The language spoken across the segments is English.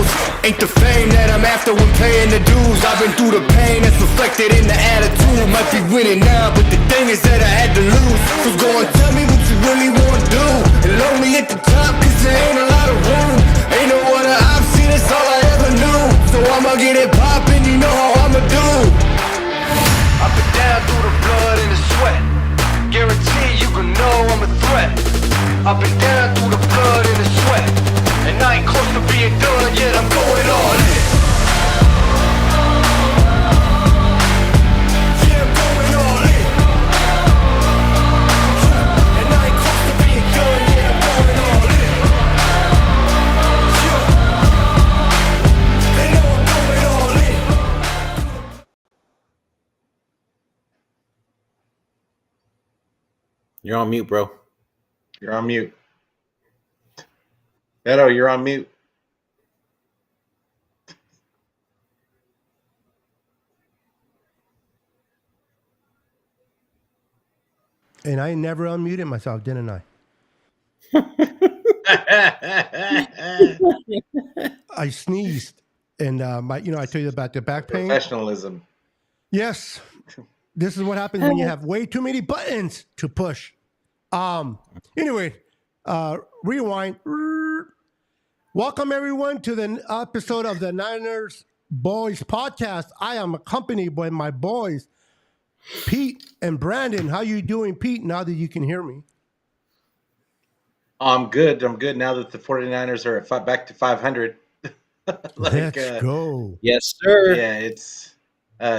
lose. Ain't the fame that I'm after when paying the dues. I've been through the pain that's reflected in the attitude. Might be winning now, but the thing is that I had to lose. So go and tell me what you really want to do. And lonely at the top, cause there ain't a lot of room. Ain't no other option, that's all I ever knew. So I'ma get it poppin', you know how I'ma do. I've been down through the blood and the sweat. Guarantee you can know I'm a threat. I've been down through the blood and the sweat. And I ain't close to being done yet, I'm going all in. Yeah, I'm going all in. And I ain't close to being done yet, I'm going all in. Yeah. They know I'm going all in. You're on mute, bro. You're on mute. Beto, you're on mute. And I never unmuted myself, didn't I? I sneezed, and I told you about the back pain. Professionalism. Yes, this is what happens when you have way too many buttons to push. Anyway, rewind. Welcome everyone to the episode of the Niners Boys podcast. I am accompanied by my boys, Pete and Brandon. How you doing, Pete? Now that you can hear me. I'm good now that the 49ers are back to 500. Let's go. Yes, sir. Yeah, it's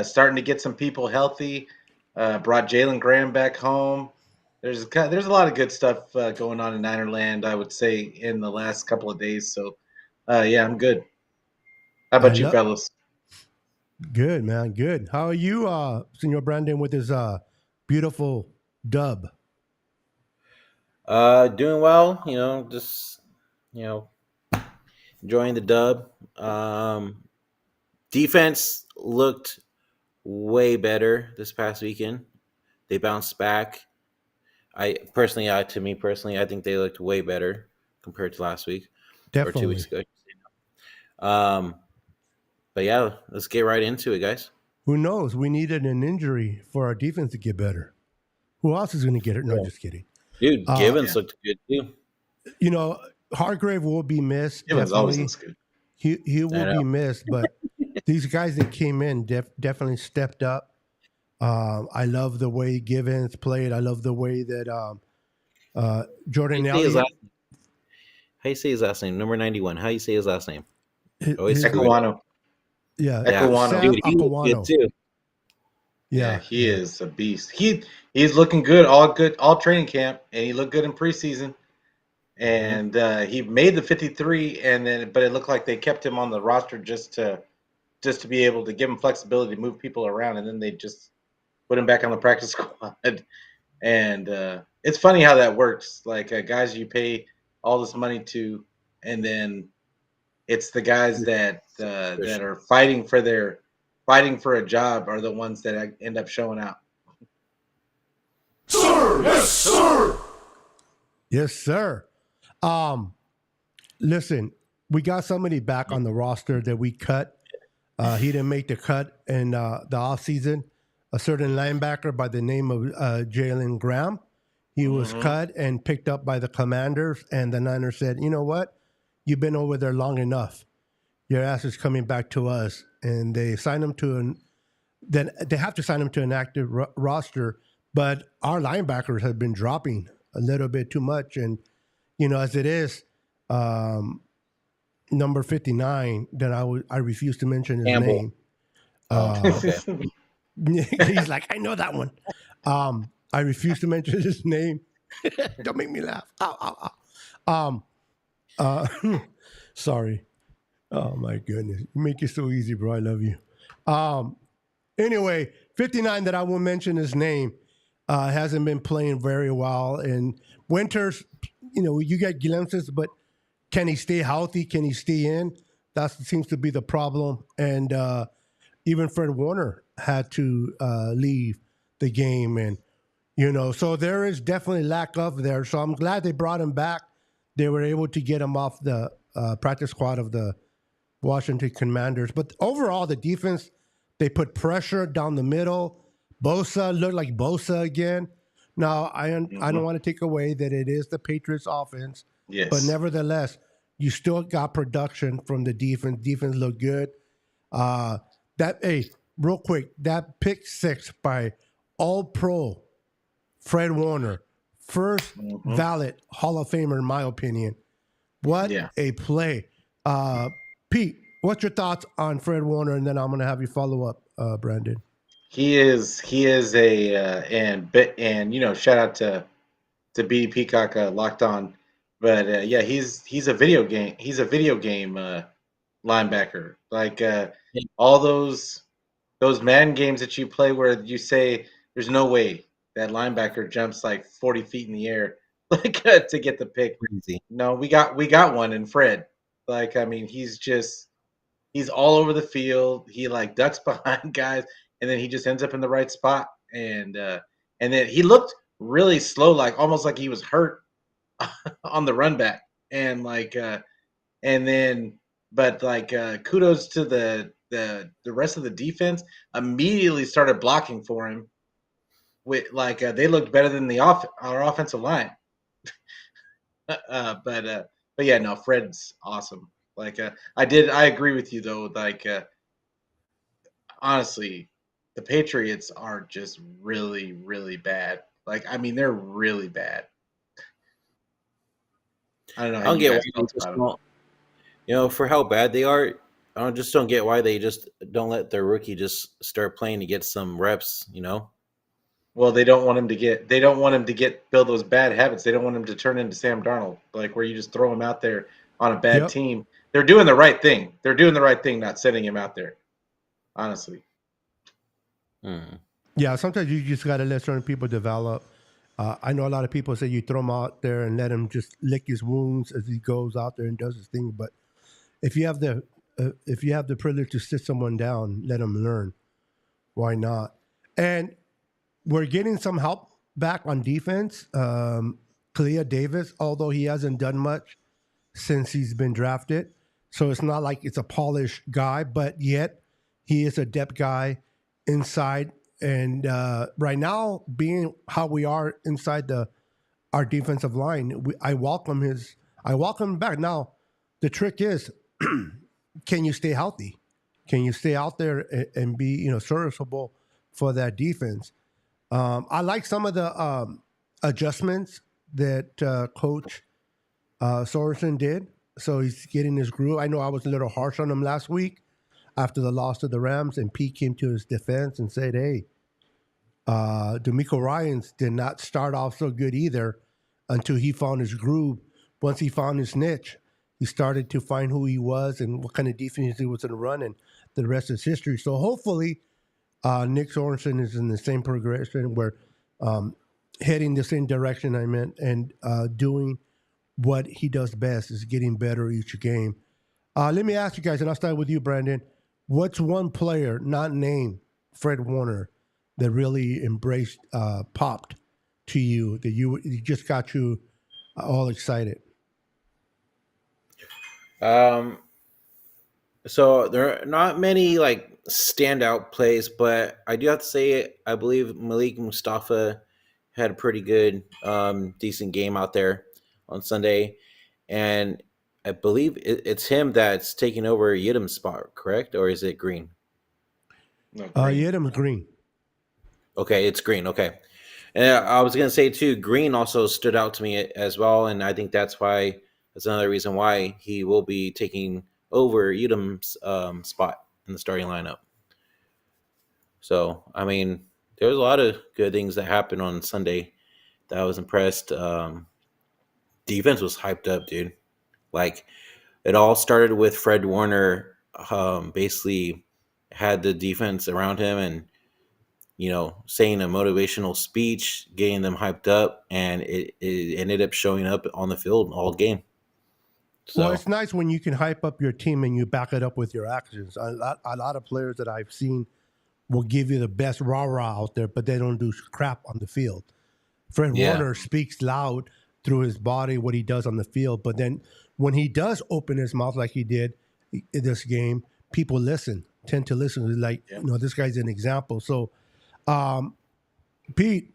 starting to get some people healthy. Brought Jalen Graham back home. There's a lot of good stuff going on in Ninerland, I would say, in the last couple of days. So, yeah, I'm good. How about you, fellas? Good, man. Good. How are you, Senor Brandon, with his beautiful dub? Doing well. Just enjoying the dub. Defense looked way better this past weekend. They bounced back. I think they looked way better compared to last week. Definitely. Or 2 weeks ago. But yeah, let's get right into it, guys. Who knows? We needed an injury for our defense to get better. Who else is going to get it? No, just kidding. Dude, Givens looked good too. Hargrave will be missed. Givens always looks good. He will be missed, but these guys that came in definitely stepped up. I love the way Givens played. I love the way that Jordan Elliott. How you say his last name? Number 91. How you say his last name? Ekwano. Yeah, Ekwano. Dude, he looked good too. Yeah, he is a beast. He's looking good all training camp, and he looked good in preseason. And he made the 53, but it looked like they kept him on the roster just to be able to give him flexibility to move people around, and then they just put him back on the practice squad. And it's funny how that works. Like guys you pay all this money to, and then it's the guys that are fighting for a job are the ones that end up showing out. Sir, yes, sir. Yes, sir. Listen, we got somebody back on the roster that we cut. He didn't make the cut in the offseason. A certain linebacker by the name of Jalen Graham. He was cut and picked up by the Commanders, and the Niners said, you know what? You've been over there long enough. Your ass is coming back to us. And they signed him then they have to sign him to an active roster, but our linebackers have been dropping a little bit too much. And, as it is, number 59, that I refuse to mention his name. Okay. He's like, I know that one. I refuse to mention his name. Don't make me laugh. Ow. Sorry. Oh my goodness. You make it so easy, bro. I love you. Anyway, 59 that I won't mention his name hasn't been playing very well. And Winters, you get glimpses, but can he stay healthy? Can he stay in? That seems to be the problem. And even Fred Warner had to leave the game. And, so there is definitely lack of there. So I'm glad they brought him back. They were able to get him off the practice squad of the Washington Commanders. But overall, the defense, they put pressure down the middle. Bosa looked like Bosa again. Now, I don't want to take away that it is the Patriots offense, but Yes. nevertheless, you still got production from the defense. Defense looked good. Real quick, that pick six by All-Pro Fred Warner, first valid Hall of Famer in my opinion. What a play. Pete, what's your thoughts on Fred Warner? And then I'm going to have you follow up, Brandon. He is and you know, shout out to BD Peacock Locked On. But yeah, he's a video game linebacker. Like all those Madden games that you play where you say there's no way that linebacker jumps like 40 feet in the air like to get the pick. Crazy. No, we got one in Fred. Like, I mean, he's all over the field. He like ducks behind guys, and then he just ends up in the right spot. And then he looked really slow, like almost like he was hurt on the run back. And like kudos to the rest of the defense. Immediately started blocking for him. With they looked better than our offensive line. But yeah, no, Fred's awesome. Like I agree with you though. Like honestly, the Patriots are just really, really bad. Like, I mean, they're really bad. I don't know I how don't you get why guys they felt just about them. don't, for how bad they are. I just don't get why they just don't let their rookie just start playing to get some reps. Well, they don't want him to get build those bad habits. They don't want him to turn into Sam Darnold, like where you just throw him out there on a bad team. They're doing the right thing. They're doing the right thing, not sending him out there. Honestly. Yeah, sometimes you just got to let certain people develop. I know a lot of people say you throw him out there and let him just lick his wounds as he goes out there and does his thing. But if you have the privilege to sit someone down, let him learn. Why not? And we're getting some help back on defense. Kalia Davis, although he hasn't done much since he's been drafted, so it's not like it's a polished guy, but yet he is a depth guy inside. And right now, being how we are inside our defensive line, I welcome him back. Now, the trick is, can you stay healthy? Can you stay out there and be serviceable for that defense? I like some of the adjustments that Coach Sorensen did. So he's getting his groove. I know I was a little harsh on him last week after the loss to the Rams, and Pete came to his defense and said, hey, DeMeco Ryans did not start off so good either until he found his groove. Once he found his niche, he started to find who he was and what kind of defense he was going to run, and the rest is history. So hopefully Nick Sorensen is in the same progression. We're heading the same direction, and doing what he does best is getting better each game. Let me ask you guys, and I'll start with you, Brandon. What's one player, not named Fred Warner, that really popped to you, that you just got you all excited? So there are not many like standout plays, but I do have to say I believe Malik Mustafa had a pretty good, decent game out there on Sunday, and I believe it's him that's taking over Yidim's spot, correct? Or is it Green? No, Yidim's Green. Okay, it's Green. Okay. And I was going to say, too, Green also stood out to me as well, and I think that's another reason why he will be taking over Yidim's spot in the starting lineup. So, I mean, there was a lot of good things that happened on Sunday that I was impressed. Defense was hyped up, dude. Like, it all started with Fred Warner basically had the defense around him and, saying a motivational speech, getting them hyped up, and it ended up showing up on the field all game. So, well, it's nice when you can hype up your team and you back it up with your actions. A lot of players that I've seen will give you the best rah-rah out there, but they don't do crap on the field. Fred Warner speaks loud through his body, what he does on the field, but then when he does open his mouth like he did, in this game, people tend to listen. Like, this guy's an example. So, Pete,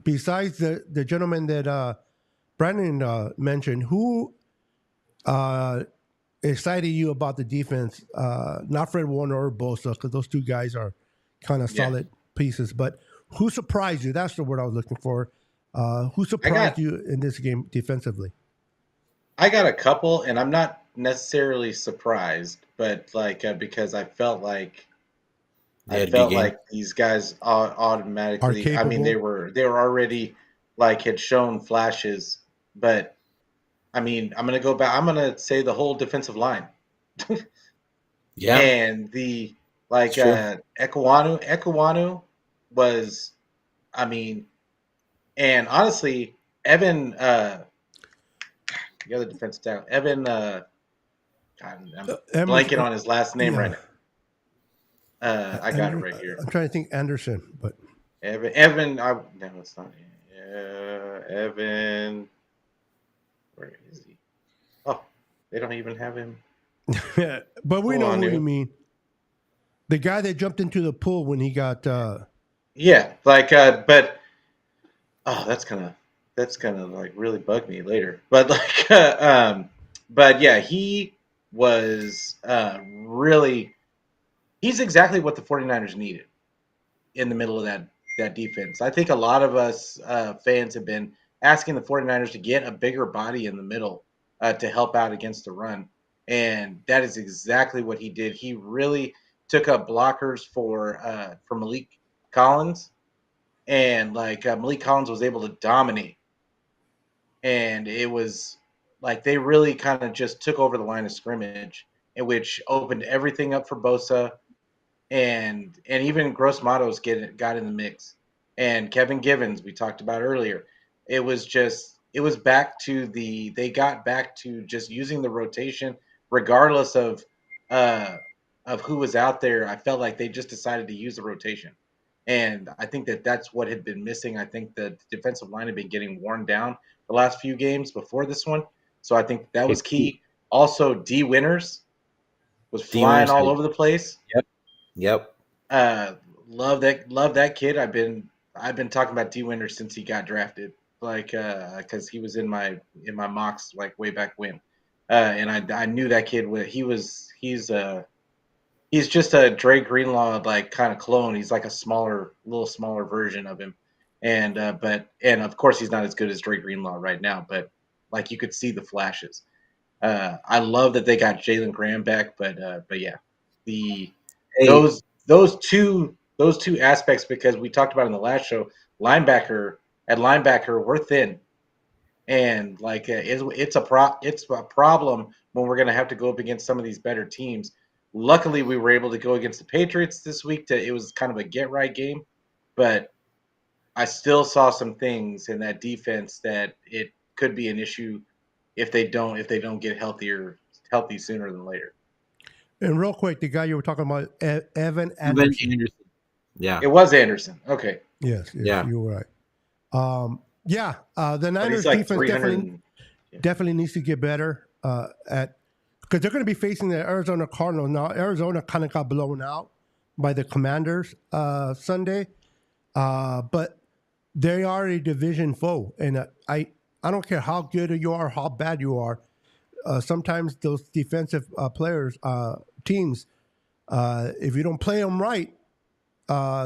besides the gentleman that Brandon mentioned, who excited you about the defense? Not Fred Warner or Bosa, because those two guys are kind of solid pieces. But who surprised you? That's the word I was looking for. Who surprised you in this game defensively? I got a couple, and I'm not necessarily surprised, but because I felt like these guys automatically. I mean, they were already had shown flashes, but I mean, I'm gonna go back. I'm gonna say the whole defensive line. And the Ekwonu was, I mean, and honestly, Evan, the other defensive tackle, Evan, I'm blanking on his last name right now. I got it right here. I'm trying to think Anderson, but Evan, no, it's not. Evan, where is he? Oh, they don't even have him. But we know who you mean. The guy that jumped into the pool when he got. But that's gonna really bug me later. But he was really. He's exactly what the 49ers needed in the middle of that defense. I think a lot of us fans have been asking the 49ers to get a bigger body in the middle to help out against the run. And that is exactly what he did. He really took up blockers for Malik Collins. And Malik Collins was able to dominate. And it was they really kind of just took over the line of scrimmage, in which opened everything up for Bosa. And even Gross Matos got in the mix, and Kevin Givens we talked about earlier. They got back to just using the rotation regardless of who was out there. I felt like they just decided to use the rotation, and I think that's what had been missing. I think the defensive line had been getting worn down the last few games before this one, so I think that was key. Also, D. Winters was flying all over the place. Yep. Love that kid. I've been talking about D. Winters since he got drafted, because he was in my mocks way back when, and I knew that kid. He's just a Dre Greenlaw kind of clone. He's like a little smaller version of him, and of course he's not as good as Dre Greenlaw right now, but you could see the flashes. I love that they got Jalen Graham back, but yeah, those two aspects, because we talked about in the last show, linebacker we're thin, and it's a problem when we're going to have to go up against some of these better teams. Luckily, we were able to go against the Patriots this week. It was kind of a get right game, but I still saw some things in that defense that it could be an issue if they don't get healthy sooner than later. And real quick, the guy you were talking about, Evan Anderson. Yeah. It was Anderson. Okay. Yes, you were right. The Niners defense definitely needs to get better because they're going to be facing the Arizona Cardinals. Now, Arizona kind of got blown out by the Commanders Sunday, but they are a division foe. And I don't care how good you are, how bad you are. Sometimes those defensive teams, if you don't play them right,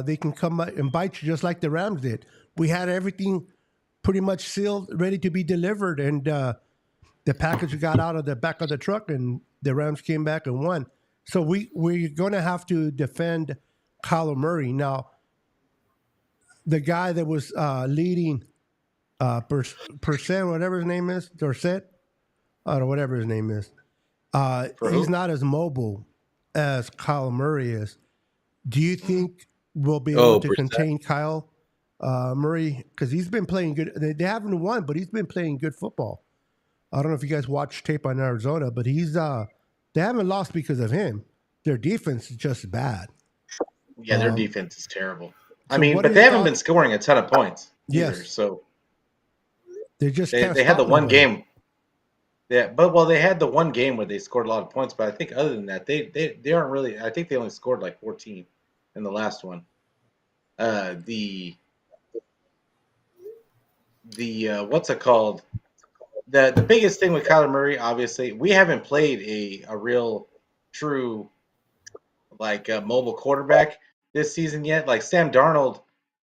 they can come and bite you just like the Rams did. We had everything pretty much sealed, ready to be delivered, and the package got out of the back of the truck, and the Rams came back and won. So we're going to have to defend Kyler Murray. Now, the guy that was leading Percent, whatever his name is, Dorset, or whatever his name is, he's not as mobile as Kyler Murray is. Do you think we'll be able to contain Kyle Murray? Because he's been playing good. They haven't won, but he's been playing good football. I don't know if you guys watch tape on Arizona, but they haven't lost because of him. Their defense is just bad. Yeah, their defense is terrible. So but they haven't been scoring a ton of points either. Yes. So they just they had the one game. they had the one game where they scored a lot of points, but I think other than that, they aren't really. I think they only scored like 14 in the last one. The what's it called? The biggest thing with Kyler Murray, obviously, we haven't played a real true like mobile quarterback this season yet. Like Sam Darnold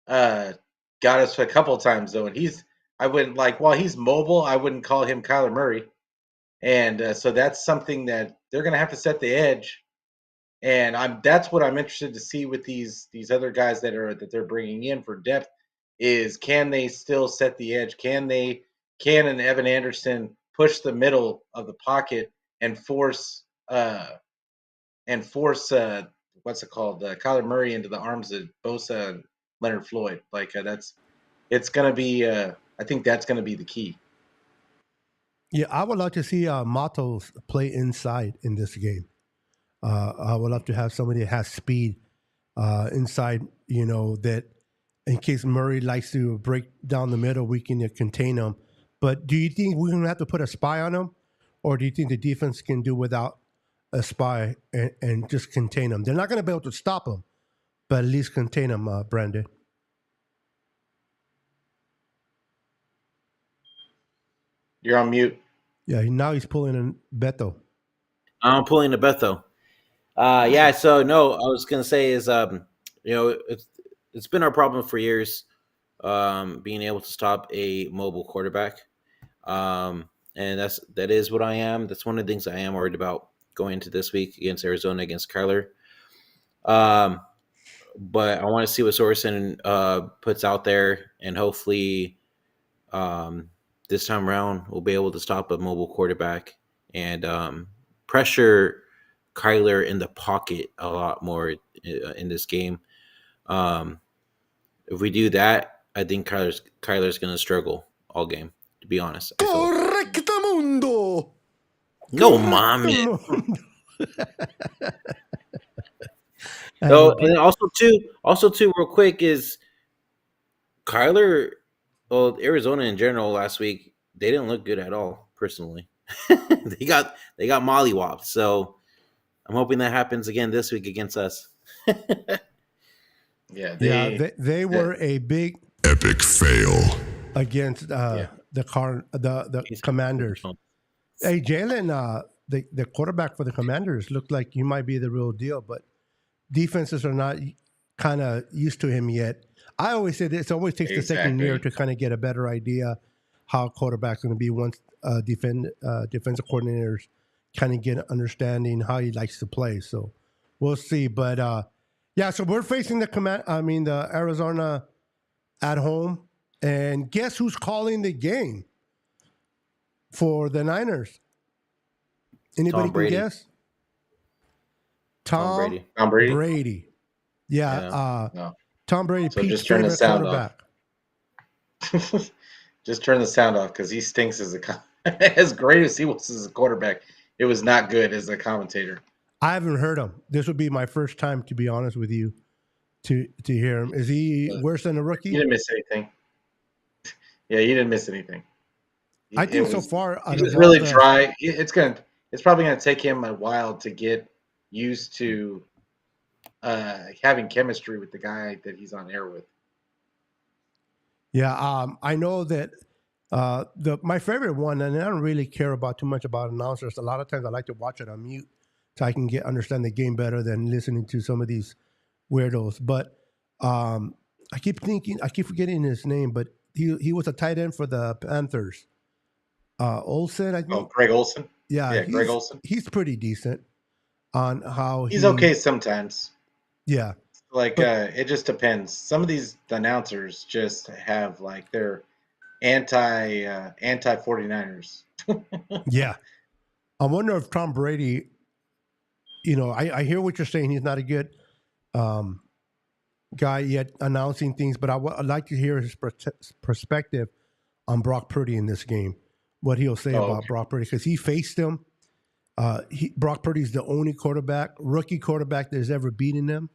got us a couple times though, and I wouldn't like while he's mobile, I wouldn't call him Kyler Murray, and so that's something that they're gonna have to set the edge, and that's what I'm interested to see with these other guys that they're bringing in for depth is can they still set the edge? Can an Evan Anderson push the middle of the pocket and force what's it called Kyler Murray into the arms of Bosa and Leonard Floyd? Like it's gonna be I think that's gonna be the key. Yeah, I would love to see Matos play inside in this game. I would love to have somebody that has speed inside, that in case Murray likes to break down the middle, we can contain him. But do you think we're going to have to put a spy on him? Or do you think the defense can do without a spy and just contain him? They're not going to be able to stop him, but at least contain him, Brandon. You're on mute. Yeah, now he's pulling in Beto. I'm pulling a Beto. Yeah, so no, I was gonna say is it's been our problem for years, being able to stop a mobile quarterback, and that is what I am. That's one of the things I am worried about going into this week against Arizona against Kyler. But I want to see what Sorensen puts out there, and hopefully, this time around we'll be able to stop a mobile quarterback and pressure Kyler in the pocket a lot more in this game. If we do that, I think Kyler's going to struggle all game. To be honest, Correctamundo. No, mom. So, and also too, real quick is Kyler. Well, Arizona in general last week they didn't look good at all. Personally, they got mollywopped. So I'm hoping that happens again this week against us. They were a big epic fail against the Commanders. Hey, Jalen, the quarterback for the Commanders looked like he might be the real deal, but defenses are not kind of used to him yet. I always say this, it always takes the second year to kind of get a better idea how a quarterback's going to be once defensive coordinators kind of get an understanding how he likes to play. So we'll see. But so we're facing the Arizona at home. And guess who's calling the game for the Niners? Anybody can guess? Tom Brady. Yeah. No. Tom Brady, so Pete's just turn the favorite sound quarterback. Just turn the sound off because he stinks as great as he was as a quarterback. It was not good as a commentator. I haven't heard him. This would be my first time, to be honest with you, to hear him. Is he worse than a rookie? You didn't miss anything. Yeah, you didn't miss anything. I think so far, he was really dry. It's probably gonna take him a while to get used to having chemistry with the guy that he's on air with. Yeah, I know that my favorite one, and I don't really care about too much about announcers. A lot of times I like to watch it on mute so I can understand the game better than listening to some of these weirdos. But I keep forgetting his name, but he was a tight end for the Panthers. Olsen, I think. Oh, Greg Olsen? Yeah, Greg Olsen. He's pretty decent on how he's okay sometimes. Yeah. It just depends. Some of these announcers just have they're anti 49ers. Yeah. I wonder if Tom Brady, I hear what you're saying. He's not a good guy yet announcing things, but I'd like to hear his perspective on Brock Purdy in this game. What he'll say about Brock Purdy, because he faced him. Brock Purdy's the only rookie quarterback that has ever beaten him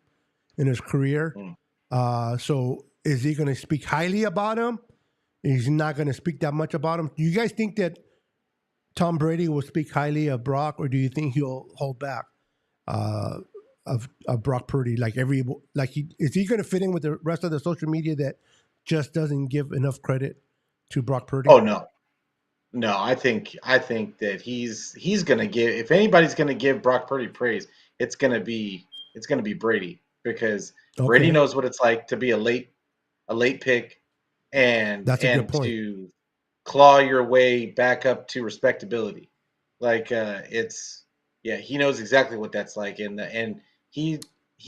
in his career. So is he going to speak highly about him? He's not going to speak that much about him. Do you guys think that Tom Brady will speak highly of Brock, or do you think he'll hold back uh, of Brock Purdy? Is he going to fit in with the rest of the social media that just doesn't give enough credit to Brock Purdy? Oh no, no. I think that he's going to give. If anybody's going to give Brock Purdy praise, it's going to be Brady, because Brady knows what it's like to be a late pick and That's a good point. to claw your way back up to respectability. He knows exactly what that's like, and he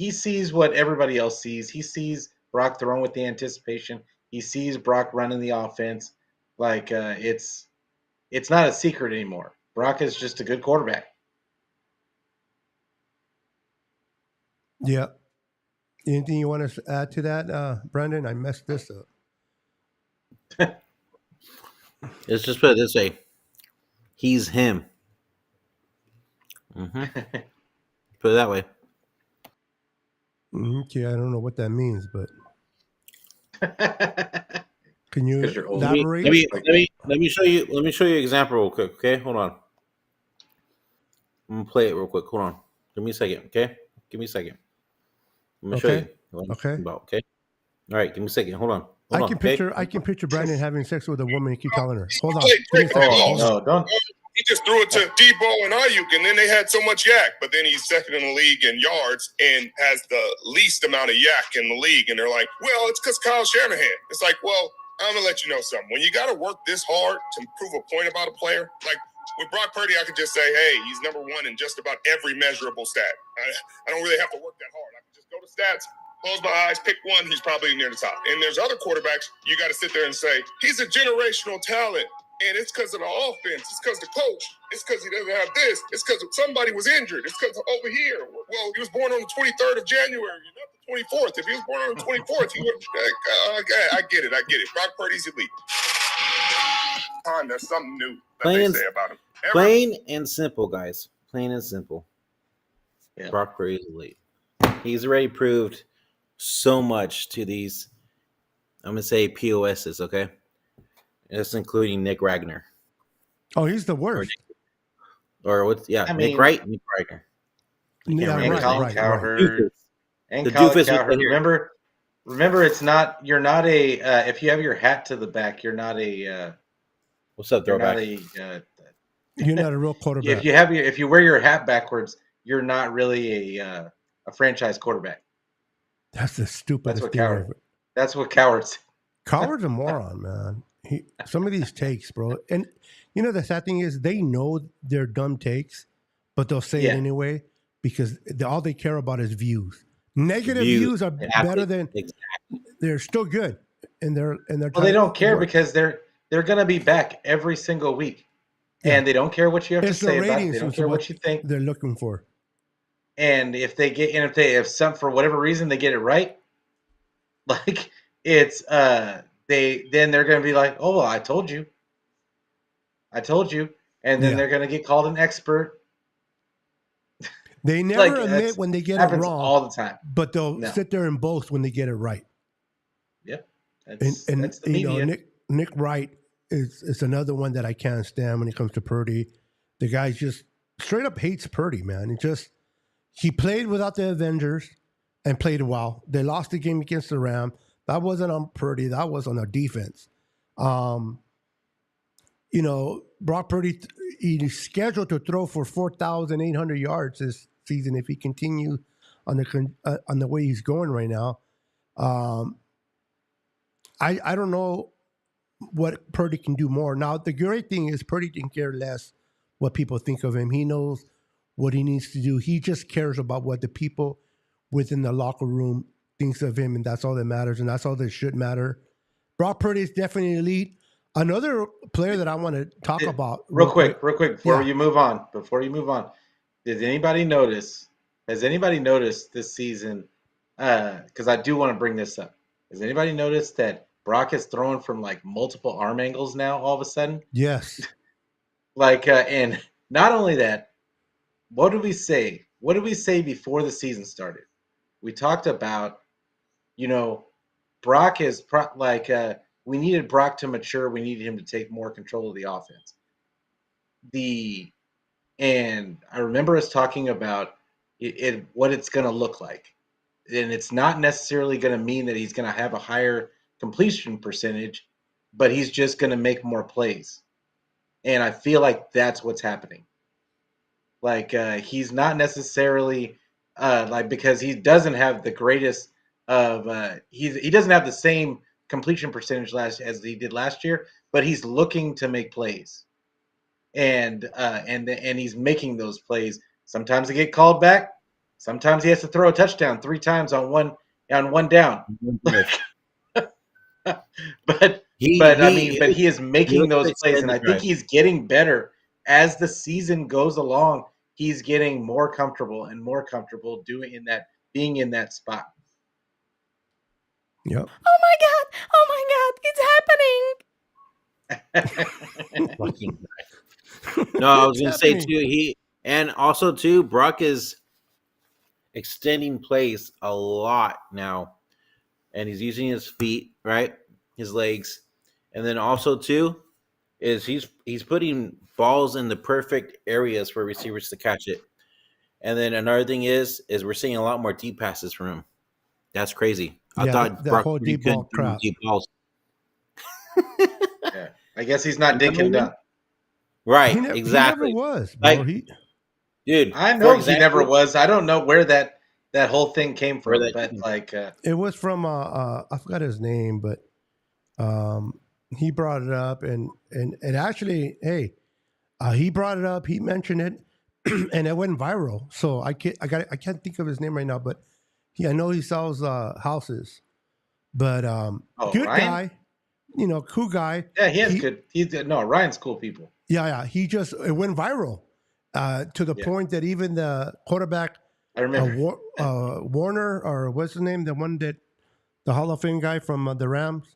sees what everybody else sees. He sees Brock throwing with the anticipation. He sees Brock running the offense. It's not a secret anymore. Brock is just a good quarterback. Yeah. Anything you want to add to that, Brandon? I messed this up. Let's just put it this way: he's him. Put it that way. Okay, I don't know what that means, but can you elaborate? Let me show you. Let me show you an example real quick. Okay, hold on. I'm gonna play it real quick. Hold on. Give me a second. Okay, give me a second. I'm gonna show you. What I'm talking about, okay. All right, give me a second. Hold on. I can picture Brandon having sex with a woman and keep telling her, "Hold on." No, don't. He just threw it to Debo and Ayuk, and then they had so much yak. But then he's second in the league in yards and has the least amount of yak in the league. And they're like, well, it's because Kyle Shanahan. It's like, well, I'm going to let you know something. When you got to work this hard to prove a point about a player, like with Brock Purdy, I could just say, hey, he's number one in just about every measurable stat. I don't really have to work that hard. I can just go to stats, close my eyes, pick one, he's probably near the top. And there's other quarterbacks, you got to sit there and say, he's a generational talent. And it's because of the offense. It's because the coach. It's because he doesn't have this. It's because somebody was injured. It's because over here. Well, he was born on the 23rd of January, not the 24th. If he was born on the 24th, he would. I get it. Brock Purdy's elite. There's something new that they say about him. Plain and simple, guys. Plain and simple. Yeah. Brock Purdy's elite. He's already proved so much to these, I'm going to say, POSs, okay? That's including Nick Ragnar. Oh, he's the worst. Or what's Nick Wright? Nick Ragnar. And Colin Cowherd. And Colin Cowherd. Remember, it's not. You're not a. If you have your hat to the back, you're not a. What's up, throwback? You're not a real quarterback. If you wear your hat backwards, you're not really a franchise quarterback. That's the stupidest thing ever. That's what Cowherd's. Cowherd's a moron, man. Some of these takes, bro. And you know the sad thing is they know they're dumb takes, but they'll say it anyway because all they care about is views. Negative views are better than they're still good, and they're. Well, they don't care because they're gonna be back every single week, and they don't care what you have to say about it. They don't care what you think. They're looking for. And if for whatever reason they get it right, like it's then they're going to be like, oh, well, I told you, and then they're going to get called an expert. They never admit when they get it wrong all the time, but they'll sit there and boast when they get it right. Yep, that's the media. Nick Wright is another one that I can't stand when it comes to Purdy. The guy just straight up hates Purdy, man. He played without the Avengers and played well. They lost the game against the Rams. That wasn't on Purdy. That was on our defense. Brock Purdy, he's scheduled to throw for 4,800 yards this season if he continues on the way he's going right now. I don't know what Purdy can do more. Now, the great thing is Purdy can care less what people think of him. He knows what he needs to do. He just cares about what the people within the locker room thinks of him, and that's all that matters, and that's all that should matter. Brock Purdy is definitely elite. Another player that I want to talk about real quick before you move on. Has anybody noticed this season? Because I do want to bring this up. Has anybody noticed that Brock is throwing from like multiple arm angles now? All of a sudden, yes. And not only that, what did we say? What did we say before the season started? We talked about, Brock is we needed Brock to mature. We needed him to take more control of the offense. and I remember us talking about what it's going to look like. And it's not necessarily going to mean that he's going to have a higher completion percentage, but he's just going to make more plays. And I feel like that's what's happening. Like he's not necessarily like, because he doesn't have the greatest of he doesn't have the same completion percentage as he did last year, but he's looking to make plays. And he's making those plays. Sometimes they get called back. Sometimes he has to throw a touchdown 3 times on one down. but he is making those plays, and I think he's getting better as the season goes along. He's getting more comfortable and more comfortable being in that spot. Yep. Oh my God, it's happening. No, I was gonna say too. And also too, Brock is extending plays a lot now, and he's using his feet, right, his legs, and then also too is he's putting balls in the perfect areas for receivers to catch it. And then another thing is we're seeing a lot more deep passes from him. That's crazy. I thought that Brock whole deep ball crap. Deep balls. Yeah, I guess he's not dinking dunk. Right, He exactly. He never was, bro. Like, dude, I know he never was. I don't know where that whole thing came from, but like it was from I forgot his name, but he brought it up, and actually, hey, he brought it up. He mentioned it, and it went viral. So I can't think of his name right now, but I know he sells houses. But good Ryan? guy, cool guy. Yeah, Ryan's cool people. Yeah. It went viral to the point that even the quarterback, I remember Warner, or what's his name, the one that the Hall of Fame guy from the Rams.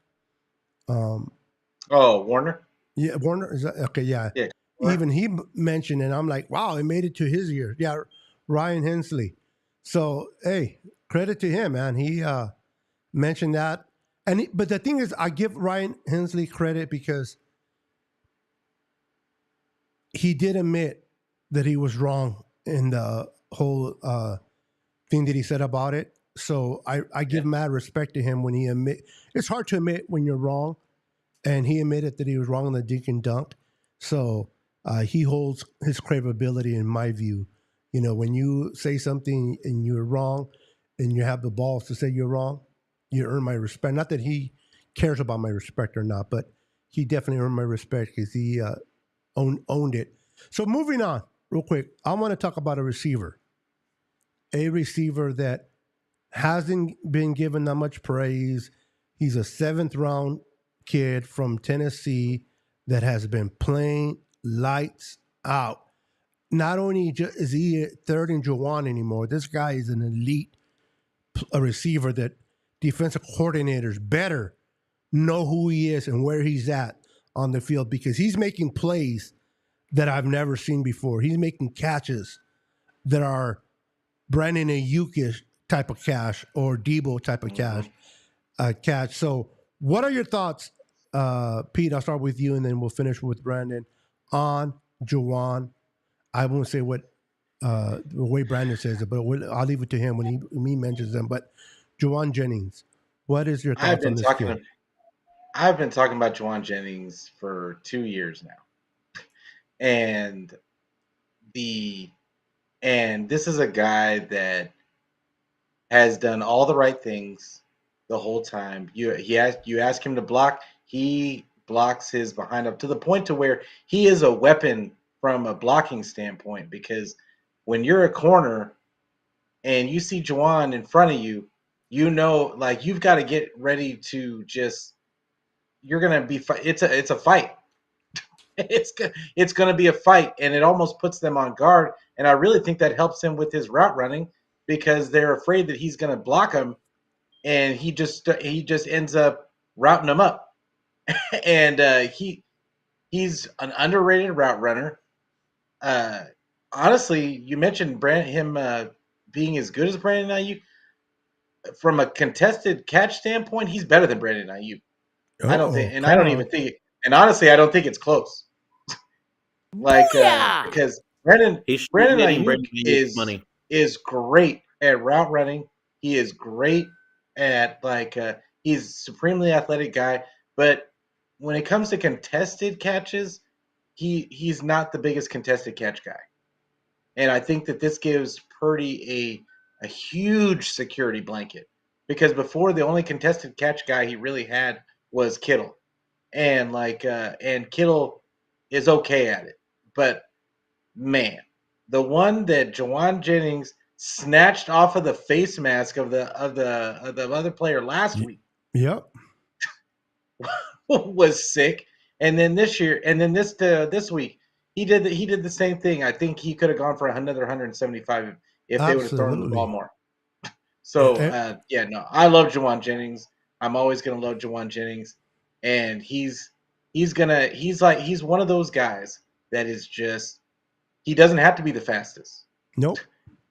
Warner. Yeah, Warner is that okay? Yeah. Yeah. Even he mentioned, and I'm like, wow, it made it to his ear. Yeah, Ryan Hensley. So hey, credit to him, man. He mentioned that, but the thing is, I give Ryan Hensley credit because he did admit that he was wrong in the whole thing that he said about it. So I give mad respect to him when he admit. It's hard to admit when you're wrong, and he admitted that he was wrong on the dink and dunk. So he holds his credibility in my view. When you say something and you're wrong, and you have the balls to say you're wrong, you earn my respect. Not that he cares about my respect or not, but he definitely earned my respect because he owned it. So moving on real quick, I want to talk about a receiver that hasn't been given that much praise. He's a 7th round kid from Tennessee that has been playing lights out. Not only is he third in Juwan anymore, this guy is an elite receiver that defensive coordinators better know who he is and where he's at on the field, because he's making plays that I've never seen before. He's making catches that are Brandon Ayuk type of catch or Debo type of catch. So what are your thoughts, Pete? I'll start with you, and then we'll finish with Brandon on Juwan. I won't say what the way Brandon says it, but I'll leave it to him when he mentions them. But Juwan Jennings, what is your thoughts on this kid? I've been talking about Juwan Jennings for 2 years now, and this is a guy that has done all the right things the whole time. You ask him to block, he blocks his behind up to the point to where he is a weapon from a blocking standpoint, because when you're a corner and you see Juwan in front of you, like you've got to get ready to you're going to be it's a fight. It's going to be a fight, and it almost puts them on guard, and I really think that helps him with his route running, because they're afraid that he's going to block him, and he just ends up routing them up. And he's an underrated route runner. Honestly, you mentioned him being as good as Brandon Ayuk. From a contested catch standpoint, he's better than Brandon Ayuk. I don't think, and honestly, I don't think it's close. Like Booyah! because He should be Brandon getting Ayuk Brandon Ayuk money. is great at route running. He is great at he's supremely athletic guy, but when it comes to contested catches, he's not the biggest contested catch guy. And I think that this gives Purdy a huge security blanket because before the only contested catch guy he really had was Kittle, and and Kittle is okay at it, but man, the one that Jawan Jennings snatched off of the face mask of the other player last week Yep. was sick. And then this week he did the same thing. I think he could have gone for another 175 if they would have thrown the ball Absolutely. more. So Eh, no, I love Jawan Jennings. I'm always gonna love Jawan Jennings, and he's one of those guys that is just he doesn't have to be the fastest. nope.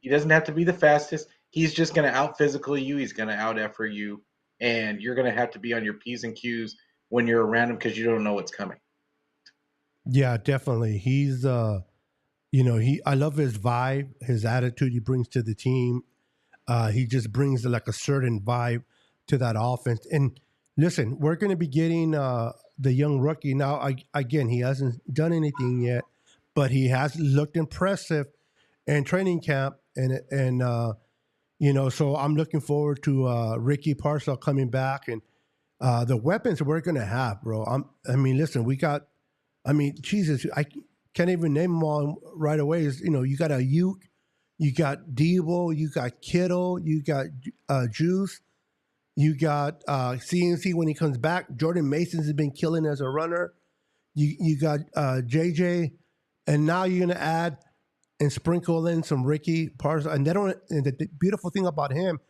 He doesn't have to be the fastest. He's just going to out physical you. He's going to out effort you, and you're going to have to be on your P's and Q's when you're around him because you don't know what's coming. Yeah, definitely. He's I love his vibe, his attitude he brings to the team. He just brings like a certain vibe to that offense. And listen, we're going to be getting the young rookie now. Again, he hasn't done anything yet, but he has looked impressive in training camp. So I'm looking forward to Ricky Parcell coming back and the weapons we're going to have, bro. Listen, we got. Jesus, I can't even name them all right away. You got Ayuk, you got Debo, you got Kittle, you got Juice, you got CNC when he comes back. Jordan Mason's has been killing as a runner. You got JJ, and now you're gonna add and sprinkle in some Ricky Parcell. And the beautiful thing about him,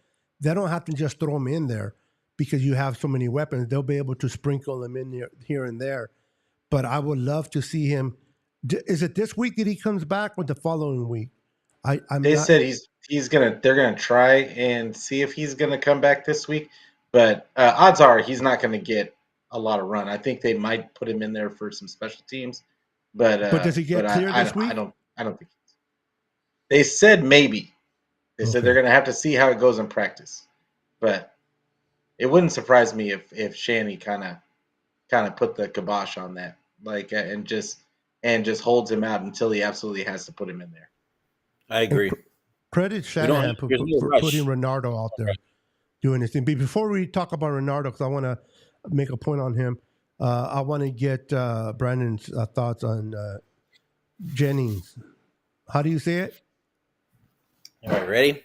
they don't have to just throw him in there because you have so many weapons. They'll be able to sprinkle them in there here and there. But I would love to see him. Is it this week that he comes back, or the following week? They said they're gonna try and see if he's gonna come back this week, but odds are he's not gonna get a lot of run. I think they might put him in there for some special teams, but does he get cleared this week? I don't think. They said maybe. They said they're gonna have to see how it goes in practice, but it wouldn't surprise me if Shanny kind of put the kibosh on that, and just holds him out until he absolutely has to put him in there. I agree. Credit Shanahan for putting Renardo out there doing this thing. But before we talk about Renardo, because I want to make a point on him, I want to get Brandon's thoughts on Jennings. How do you say it? All right, ready?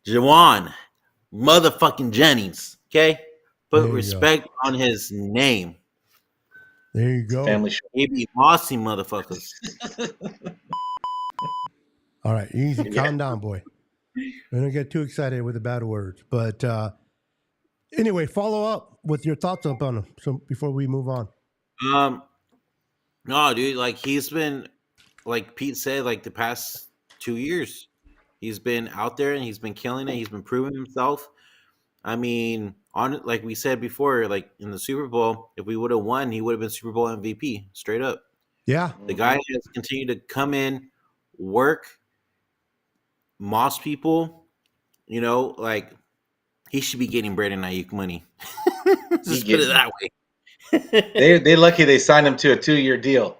Jawan motherfucking Jennings. Okay? Put respect on his name. There you go. Family show. Maybe mossy motherfuckers. All right, easy. Calm down, boy. We don't get too excited with the bad words. But anyway, follow up with your thoughts on him. So before we move on. No, dude, he's been, like Pete said, the past 2 years, he's been out there and he's been killing it. He's been proving himself. Like we said before, in the Super Bowl, if we would have won, he would have been Super Bowl MVP, straight up. Yeah. The guy has continued to come in, work, moss people, he should be getting Brandon Ayuk money. Just put it that way. They lucky they signed him to a 2-year deal.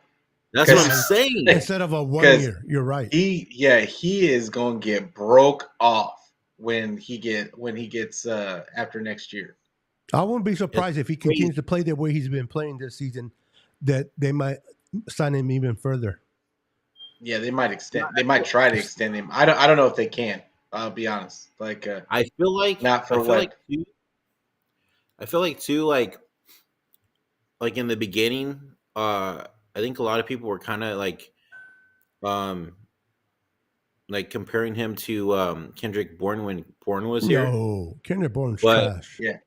That's what I'm saying. Instead of a 1 year. You're right. He is going to get broke off when he gets after next year. I wouldn't be surprised if he continues to play the way he's been playing this season, that they might sign him even further. Yeah, they might extend. They might try to extend him. I don't know if they can. I'll be honest. I feel like not for what. I feel like too, like in the beginning, I think a lot of people were kind of comparing him to Kendrick Bourne when Bourne was here. No, Kendrick Bourne's trash. Yeah,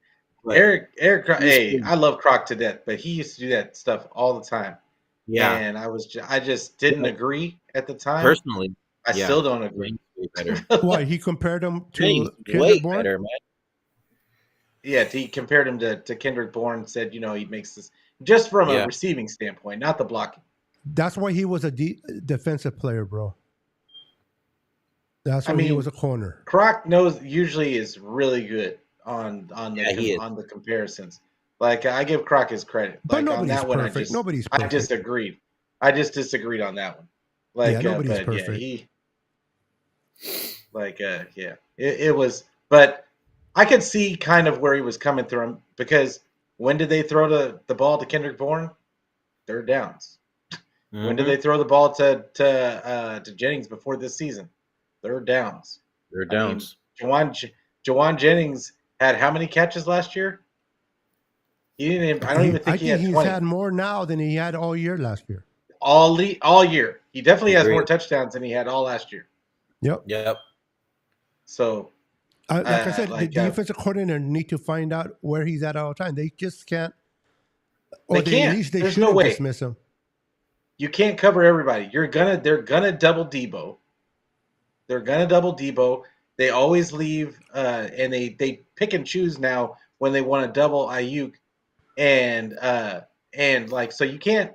Eric. Hey, I love Croc to death, but he used to do that stuff all the time. Yeah, and I just didn't agree at the time. Personally, I still don't agree. Why he compared him to Kendrick Bourne? Better, man. Yeah, he compared him to Kendrick Bourne. Said he makes this just from a receiving standpoint, not the blocking. That's why he was a defensive player, bro. That's why he was a corner. Croc usually is really good on the comparisons. Like I give Croc his credit. But Like on that one, nobody's perfect. I disagreed. I just disagreed on that one. Like nobody's but perfect. It was. But I could see kind of where he was coming through, because when did they throw the ball to Kendrick Bourne? Third downs. Mm-hmm. When did they throw the ball to Jennings before this season? Third downs. Jawan Jennings had how many catches last year? He didn't even, I don't even think he had 20. He's had more now than he had all year last year. All year. He definitely has more touchdowns than he had all last year. Yep. So, like I said, the defensive coordinator need to find out where he's at all the time. They just can't. Or they can't. At least There's no way. Dismiss him. You can't cover everybody. They're gonna double Debo. They always leave, and they pick and choose now when they want to double Ayuk, and like, so you can't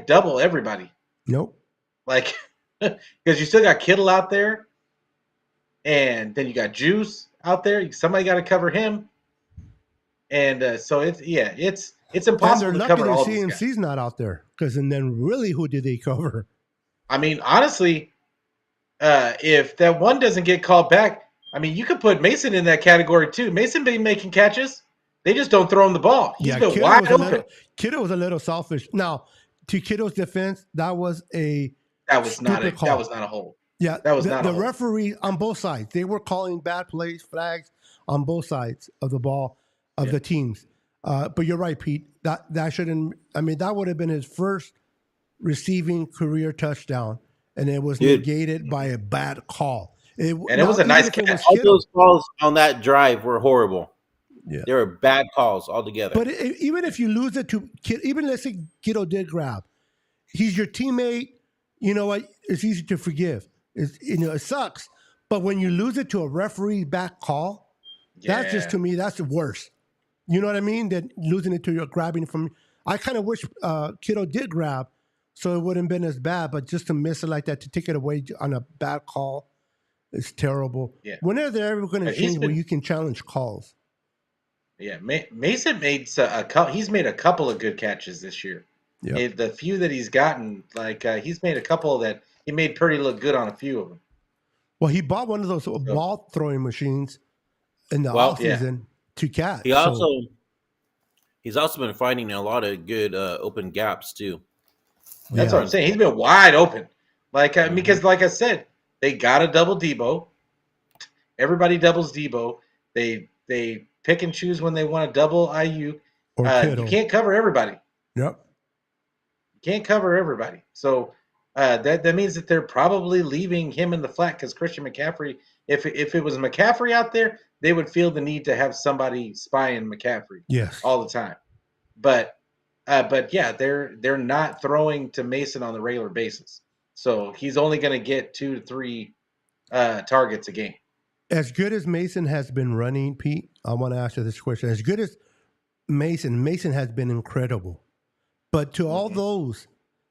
double everybody. Nope. Like, because you still got Kittle out there, and then you got Juice out there. Somebody got to cover him, and so it's impossible to cover all these guys. CMC's not out there, because then really who did they cover? I mean, honestly, if that one doesn't get called back, I mean, you could put Mason in that category too. Mason been making catches. They just don't throw him the ball. He's been wide open. Kittle was a little selfish. Now, to Kittle's defense, that was not a hold. Yeah, that was not the referee on both sides. They were calling bad plays, flags on both sides of the ball of the teams. But you're right, Pete. That shouldn't. I mean, that would have been his first receiving career touchdown, and it was negated by a bad call. It was a nice catch. All those calls on that drive were horrible. Yeah, they were bad calls altogether. But even if you lose it to even let's say Kittle did grab, he's your teammate. You know what? It's easy to forgive. It sucks. But when you lose it to a referee back call, that's just, to me, that's the worst. You know what I mean? That losing it to your grabbing from. I kind of wish Kittle did grab, so it wouldn't have been as bad. But just to miss it like that, to take it away on a bad call, is terrible. Yeah. When are they ever going to change where you can challenge calls? Yeah, Mason he's made a couple of good catches this year. Yeah. The few that he's gotten, like he's made a couple that he made Purdy look good on a few of them. Well, he bought one of those ball throwing machines in the offseason to catch. He's also been finding a lot of good open gaps too. That's what I'm saying. He's been wide open, because like I said, they got to double Debo. Everybody doubles Debo. They pick and choose when they want to double IU. You can't cover everybody. Yep. You can't cover everybody. So that means that they're probably leaving him in the flat, because Christian McCaffrey, if it was McCaffrey out there, they would feel the need to have somebody spying McCaffrey all the time. But yeah, they're not throwing to Mason on the regular basis. So he's only going to get 2 to 3 targets a game. As good as Mason has been running, Pete, I want to ask you this question. As good as Mason has been incredible. But to all those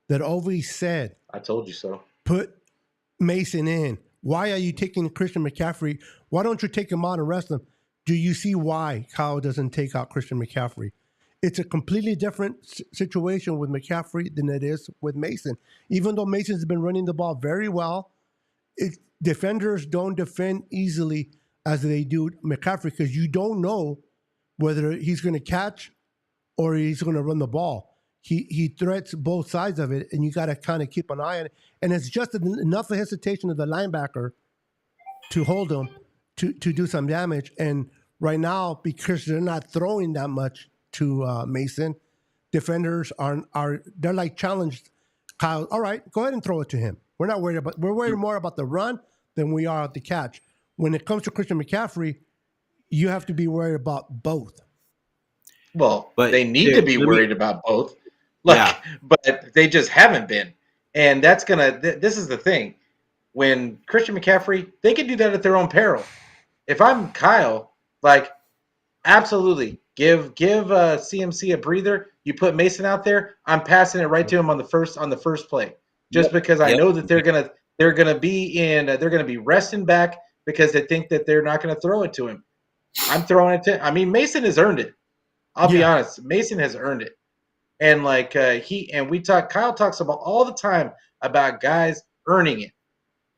that always said, I told you so, put Mason in. Why are you taking Christian McCaffrey? Why don't you take him out and rest him? Do you see why Kyle doesn't take out Christian McCaffrey? It's a completely different situation with McCaffrey than it is with Mason. Even though Mason's been running the ball very well, defenders don't defend easily as they do McCaffrey, because you don't know whether he's going to catch or he's going to run the ball. He threats both sides of it, and you got to kind of keep an eye on it. And it's just enough of hesitation of the linebacker to hold him to do some damage. And right now, because they're not throwing that much to Mason, defenders they're like challenged. Kyle, all right, go ahead and throw it to him. We're worried more about the run than we are at the catch. When it comes to Christian McCaffrey, you have to be worried about both. Well, but they need to be worried about both. But they just haven't been. And that's this is the thing. When Christian McCaffrey, they can do that at their own peril. If I'm Kyle, absolutely, Give CMC a breather. You put Mason out there. I'm passing it right to him on the first play, just because I know that they're gonna be resting back because they think that they're not gonna throw it to him. I'm throwing it to. I mean, Mason has earned it. I'll be honest. Mason has earned it, and like Kyle talks about all the time about guys earning it,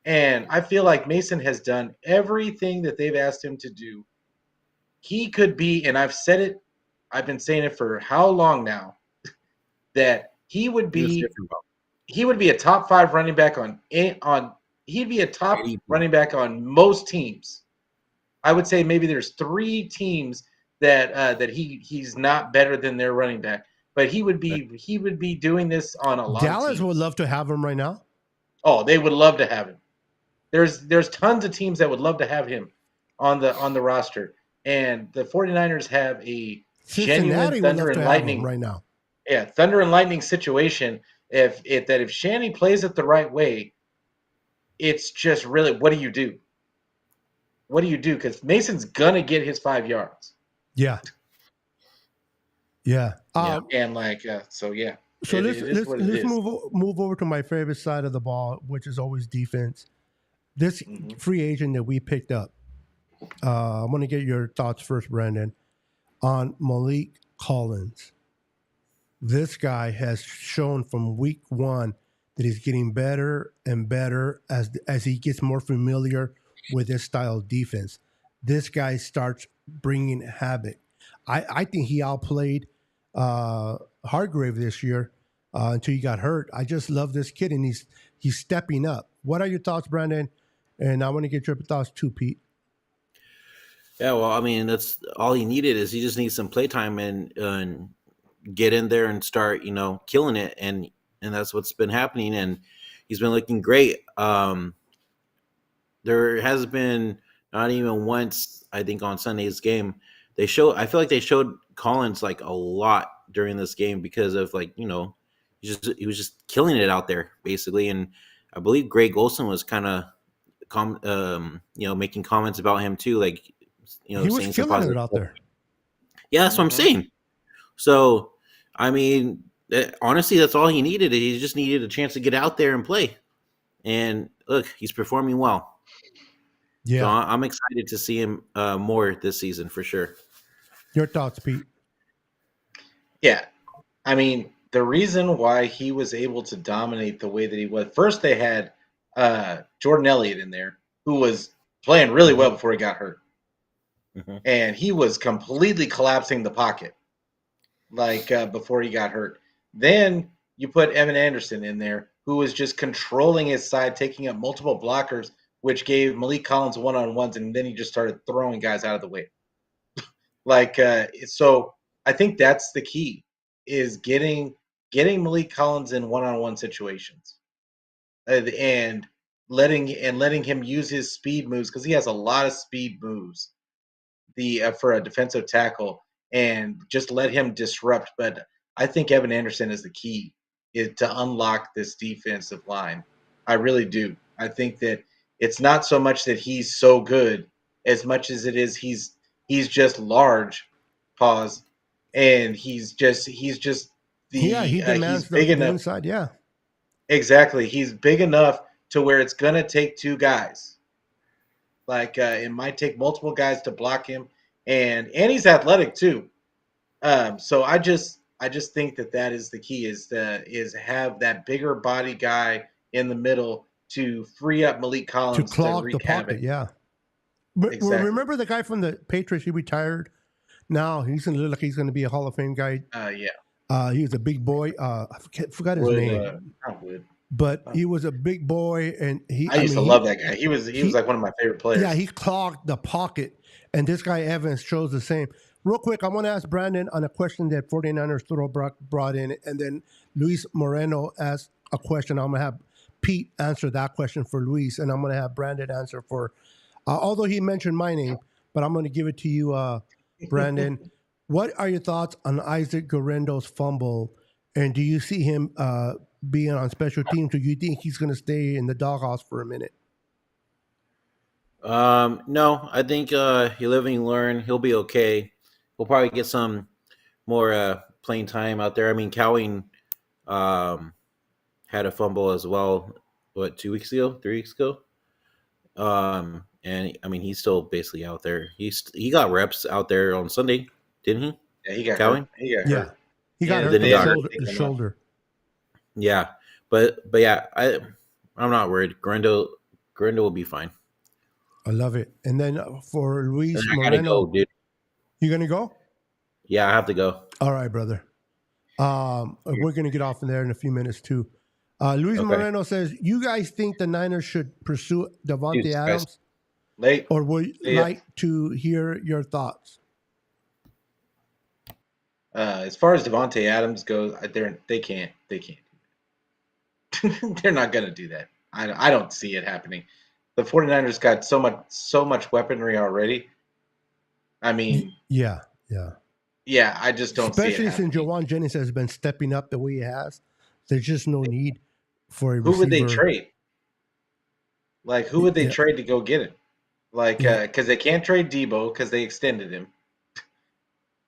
and I feel like Mason has done everything that they've asked him to do. He could be, and I've said it. I've been saying it for how long now, that he would be a top 5 running back he'd be a top running back on most teams. I would say maybe there's 3 teams that he's not better than their running back, but he would be doing this on a lot of Dallas teams. would love to have him right now. Oh, they would love to have him. There's tons of teams that would love to have him on the roster. And the 49ers have a Cincinnati genuine would thunder love and to have lightning him right now. Yeah, thunder and lightning situation. If Shanny plays it the right way, it's just really, what do you do? What do you do? Because Mason's gonna get his 5 yards. Yeah. And so yeah. So let's is. move over to my favorite side of the ball, which is always defense. This free agent that we picked up. I want to get your thoughts first, Brandon, on Malik Collins. This guy has shown from week 1 that he's getting better and better as he gets more familiar with this style of defense. This guy starts bringing havoc. I think he outplayed Hargrave this year until he got hurt. I just love this kid, and he's stepping up. What are your thoughts, Brandon? And I want to get your thoughts too, Pete. Yeah, well, I mean, that's all he needed. Is he just needs some playtime and get in there and start, killing it, and that's what's been happening, and he's been looking great. There has been not even once, I think, on Sunday's game I feel like they showed Collins like a lot during this game because of he was just killing it out there basically, and I believe Greg Olsen was kind of making comments about him too, he was saying killing it out there. Yeah, that's what I'm saying. So, I mean, honestly, that's all he needed. He just needed a chance to get out there and play. And look, he's performing well. Yeah. So I'm excited to see him more this season for sure. Your thoughts, Pete? Yeah. I mean, the reason why he was able to dominate the way that he was, first they had Jordan Elliott in there, who was playing really well before he got hurt. And he was completely collapsing the pocket before he got hurt. Then you put Evan Anderson in there, who was just controlling his side, taking up multiple blockers, which gave Malik Collins one-on-ones, and then he just started throwing guys out of the way. So I think that's the key, is getting Malik Collins in one-on-one situations, and letting him use his speed moves, because he has a lot of speed moves. For a defensive tackle, and just let him disrupt. But I think Evan Anderson is the key to unlock this defensive line. I really do. I think that it's not so much that he's so good as much as it is he's just large, and he's demands big enough inside. Yeah, exactly. He's big enough to where it's gonna take 2 guys. It might take multiple guys to block him, and he's athletic too. So I just think that is the key, is have that bigger body guy in the middle to free up Malik Collins to clog wreak the pocket. havoc. Yeah, but Exactly. Remember the guy from the Patriots? He retired. Now he's gonna look like he's gonna be a Hall of Fame guy. Yeah. He was a big boy. I forgot his name. But he was a big boy, and I used to love that guy. He was like one of my favorite players. Yeah, he clogged the pocket, and this guy Evans shows the same. Real quick, I want to ask Brandon on a question that 49ers Throw brought in, and then Luis Moreno asked a question. I'm going to have Pete answer that question for Luis, and I'm going to have Brandon answer for, although he mentioned my name, but I'm going to give it to you, Brandon. What are your thoughts on Isaac Guerendo's fumble, and do you see him being on special teams, or you think he's going to stay in the doghouse for a minute? No, I think you live and you learn. He'll be okay. we'll probably get some more playing time out there. I mean, Cowing had a fumble as well. What, 2 weeks ago, 3 weeks ago? And I mean, he's still basically out there. He got reps out there on Sunday, didn't he? Yeah, he got Cowing? hurt. He got Yeah, hurt. he got And hurt then he the got hurt. shoulder. The shoulder. Yeah, but yeah, I'm not worried. Grendo will be fine. I love it. And then for Luis And I gotta Moreno, go, dude. you gonna go? Yeah, I have to go. All right, brother. We're gonna get off in there in a few minutes too. Luis Okay. Moreno says, "You guys think the Niners should pursue Davante Jesus Adams, Christ. Late. or would you Yeah. like to hear your thoughts?" As far as Devontae Adams goes, they can't. They're not going to do that. I don't see it happening. The 49ers got so much weaponry already. I mean, Yeah. I just don't see it Especially since happening. Jawan Jennings has been stepping up the way he has. There's just no need for a receiver. Who would they trade? Like, who would they Yeah. trade to go get him? Like, Yeah. because they can't trade Debo because they extended him,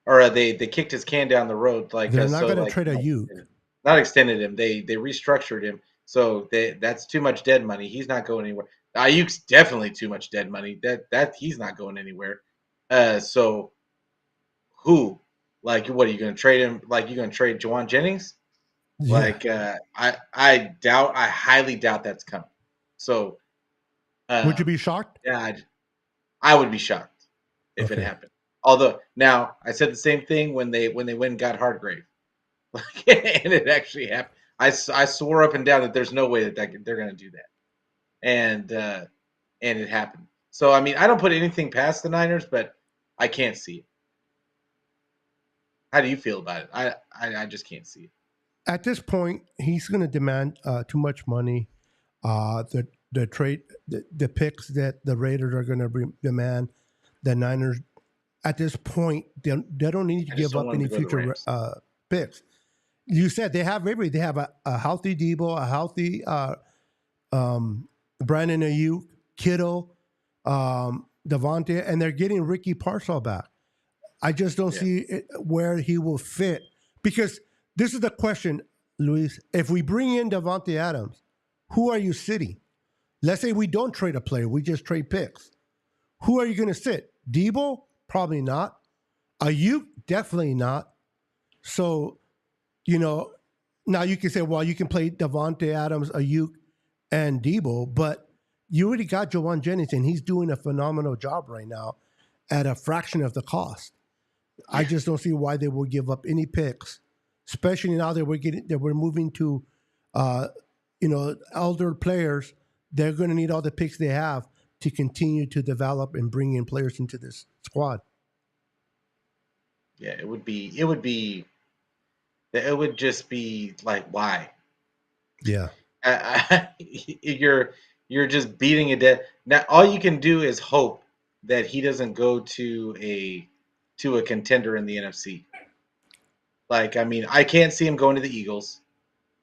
or they kicked his can down the road. Like, They're not so, going to like, trade a no, Ayuk. not extended him. They restructured him. So that's too much dead money. He's not going anywhere. Ayuk's definitely too much dead money. That he's not going anywhere. So who? Like, what are you going to trade him? Like, you going to trade Jawan Jennings? Yeah. Like, I highly doubt that's coming. So, Would you be shocked? yeah, I would be shocked if it Okay. happened. Although now I said the same thing when they went and got Hargrave, and it actually happened. I swore up and down that there's no way that they're going to do that, and it happened. So I mean, I don't put anything past the Niners, but I can't see it. How do you feel about it? I just can't see it. At this point, he's going to demand too much money. The trade, the picks that the Raiders are going to demand, the Niners. At this point, they don't need to I just give don't up want any them to go to the future Rams. picks. You said they have everything. They have a healthy Debo, a healthy Brandon Ayuk, Kittle, Devontae, and they're getting Ricky Parcell back. I just don't see where he will fit, because this is the question, Luis. If we bring in Davante Adams, who are you sitting? Let's say we don't trade a player, we just trade picks. Who are you going to sit? Debo? Probably not. Ayuk? Definitely not. So, now you can say, well, you can play Davante Adams, Ayuk, and Debo, but you already got Jawan Jennings, and he's doing a phenomenal job right now at a fraction of the cost. I just don't see why they will give up any picks, especially now that we're moving to, elder players. They're going to need all the picks they have to continue to develop and bring in players into this squad. Yeah, it would just be like, why? Yeah. You're just beating a dead. Now all you can do is hope that he doesn't go to a contender in the NFC. Like, I mean, I can't see him going to the Eagles.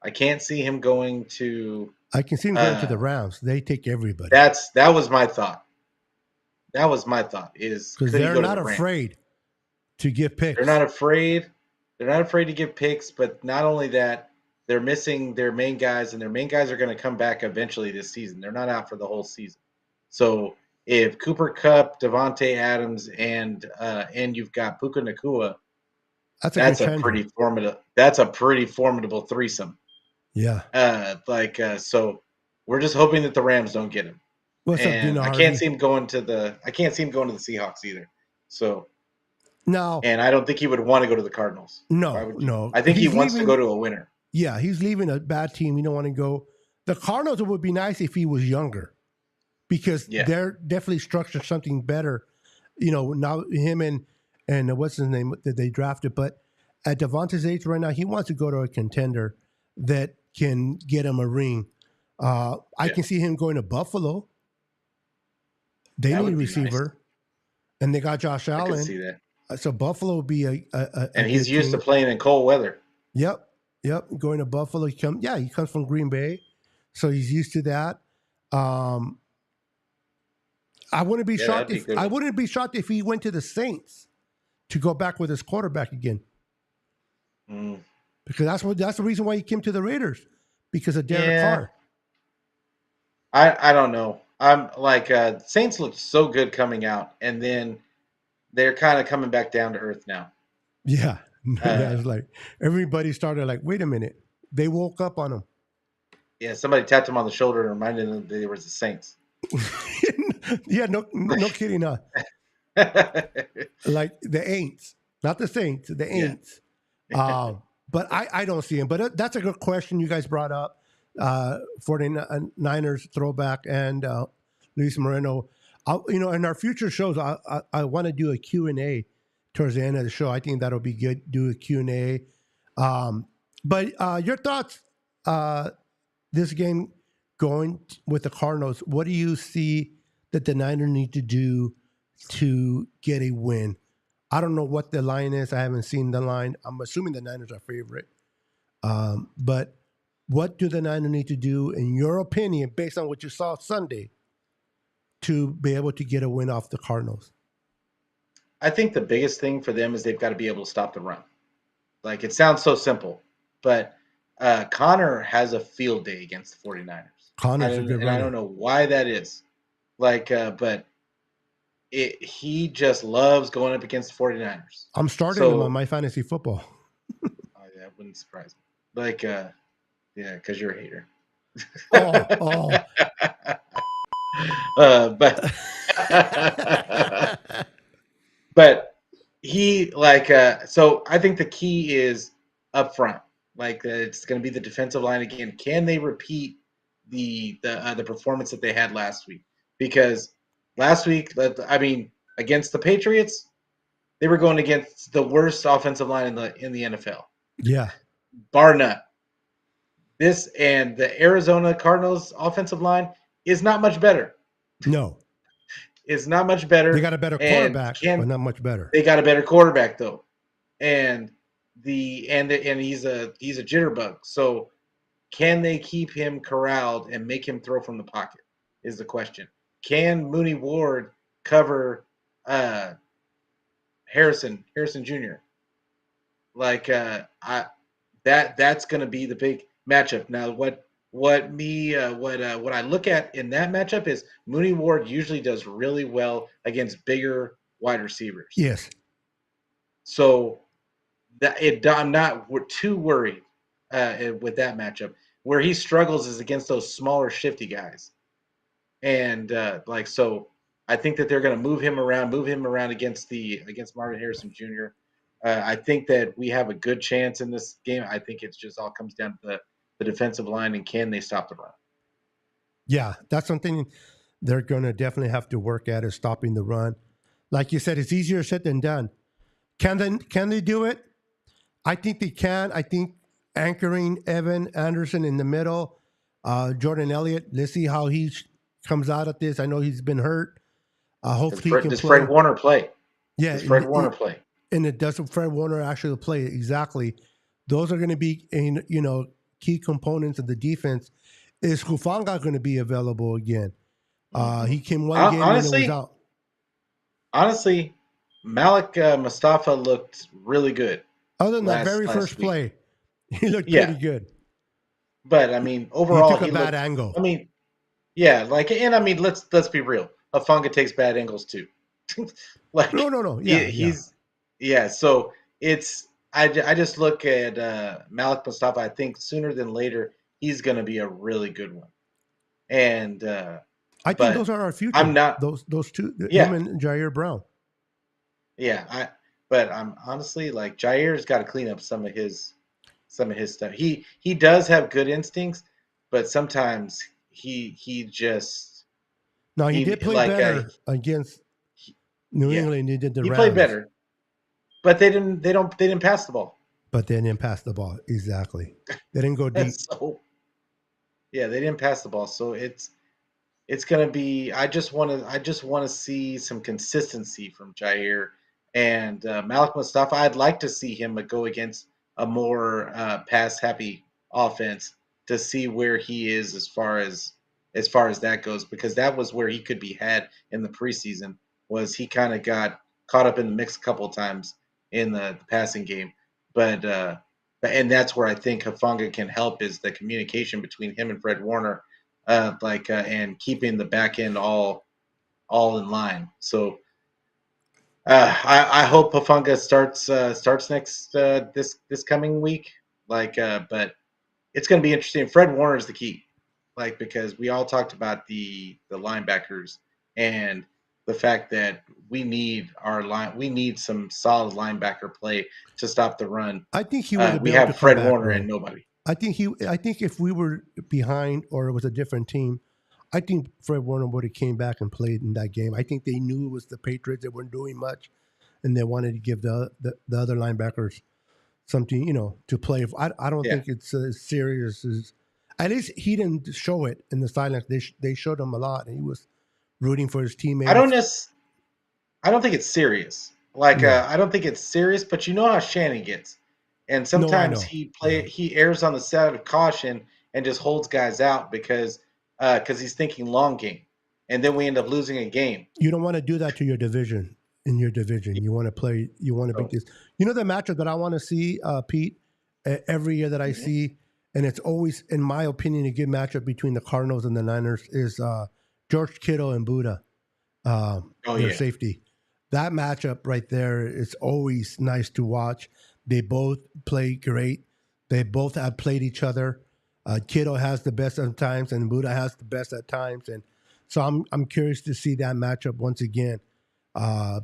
I can't see him going to. I can see him going to the Rams. They take everybody. That was my thought. That was my thought. Is because they're not afraid to give picks. They're not afraid. They're not afraid to give picks. But not only that, they're missing their main guys, and their main guys are going to come back eventually this season. They're not out for the whole season. So if Cooper Kupp, Davante Adams, and you've got Puka Nacua, that's a pretty formidable threesome. Yeah. So we're just hoping that the Rams don't get him. What's up, Dino I can't see him going to the Seahawks either. So now, and I don't think he would want to go to the Cardinals. No. I think he wants to go to a winner. Yeah, he's leaving a bad team. You don't want to go. The Cardinals, it would be nice if he was younger, because they're definitely structured something better. Now him and what's his name that they drafted, but at Devontae's age right now, he wants to go to a contender that can get him a ring. I can see him going to Buffalo. They need a receiver, and they got Josh Allen. I can see that. So Buffalo would be and he's used to playing in cold weather. Yep. Going to Buffalo. He comes from Green Bay, so he's used to that. I wouldn't be shocked if he went to the Saints, to go back with his quarterback again. Mm. Because that's the reason why he came to the Raiders, because of Derek Carr. I don't know. I'm like Saints looked so good coming out, and then they're kind of coming back down to earth now. Yeah. Yeah, it's like everybody started like, wait a minute. They woke up on him. Yeah, somebody tapped him on the shoulder and reminded him that they were the Saints. Yeah, no kidding. Like the Aints, not the Saints, the Aints. But I don't see him. But that's a good question you guys brought up. 49ers throwback and Luis Moreno. In our future shows, I want to do a Q&A towards the end of the show. I think that'll be good. Do a Q&A. But your thoughts, this game going with the Cardinals, what do you see that the Niners need to do to get a win? I don't know what the line is. I haven't seen the line. I'm assuming the Niners are favorite. But what do the Niners need to do, in your opinion, based on what you saw Sunday, to be able to get a win off the Cardinals? I think the biggest thing for them is they've got to be able to stop the run. Like, it sounds so simple, but Connor has a field day against the 49ers. Connor's a good runner. I don't know why that is. Like, but he just loves going up against the 49ers. I'm starting him on my fantasy football. That wouldn't surprise me. Like, yeah, because you're a hater. But he so I think the key is up front. Like, it's going to be the defensive line again. Can they repeat the performance that they had last week? Because last week, I mean, against the Patriots, they were going against the worst offensive line in the NFL. Yeah, bar none. This and the Arizona Cardinals offensive line is not much better. No, it's not much better. They got a better quarterback, but not much better. They got a better quarterback though, and he's a jitterbug. So can they keep him corralled and make him throw from the pocket? Is the question. Can Mooney Ward cover Harrison Jr.? Like that's going to be the big matchup. Now, what I look at in that matchup is Mooney Ward usually does really well against bigger wide receivers. Yes. So I'm not too worried with that matchup. Where he struggles is against those smaller, shifty guys, and so I think that they're going to move him around against Marvin Harrison Jr. I think that we have a good chance in this game. I think it just all comes down to the defensive line and can they stop the run? Yeah, that's something they're going to definitely have to work at, is stopping the run. Like you said, it's easier said than done. Can they do it? I think they can. I think anchoring Evan Anderson in the middle, Jordan Elliott. Let's see how he comes out of this. I know he's been hurt. Hopefully he can does play. Fred Warner play? Yeah, does Fred Warner play? And it doesn't Fred Warner actually play exactly. Those are going to be key components of the defense. Is Hufanga going to be available again? He came one game and it was out. Honestly, Malik Mustafa looked really good. Other than that very first play, he looked pretty good. But I mean, overall, he took a bad angle. I mean, yeah, let's be real. Hufanga takes bad angles too. No. Yeah. So it's I just look at Malik Mustafa. I think sooner than later he's going to be a really good one. And I think those are our future. I'm not those two. Yeah. Him and Jair Brown. Yeah, but I'm honestly like Jair's got to clean up some of his stuff. He does have good instincts, but sometimes he just he did play better against New England. He did the Rams. Played better, but they didn't pass the ball. But they didn't pass the ball exactly. They didn't go deep. They didn't pass the ball. So it's gonna be. I just want to see some consistency from Jair and Malik Mustafa. I'd like to see him go against a more pass happy offense to see where he is as far as that goes, because that was where he could be had in the preseason. Was he kind of got caught up in the mix a couple of times in the passing game. But and that's where I think Hufanga can help is the communication between him and Fred Warner, and keeping the back end all in line. So I hope Hufanga starts next this coming week. But it's going to be interesting. Fred Warner is the key, because we all talked about the linebackers and the fact that we need some solid linebacker play to stop the run. I think he would have We been able have to Fred come back, Warner bro. and nobody. I think if we were behind or it was a different team, I think Fred Warner would have came back and played in that game. I think they knew it was the Patriots. They weren't doing much, and they wanted to give the other linebackers something, to play. I don't think it's as serious as. At least he didn't show it in the silence. They showed him a lot, and he was rooting for his teammates. I don't think it's serious. I don't think it's serious, but you know how Shannon gets. And sometimes he errs on the side of caution and just holds guys out because he's thinking long game, and then we end up losing a game. You don't want to do that to your division. In your division, you want to play. You want to beat this. You know the matchup that I want to see, Pete, every year that I see, and it's always, in my opinion, a good matchup between the Cardinals and the Niners is George Kittle and Buddha, their safety. That matchup right there is always nice to watch. They both play great. They both have played each other. Kittle has the best at times, and Buddha has the best at times. And so I'm curious to see that matchup once again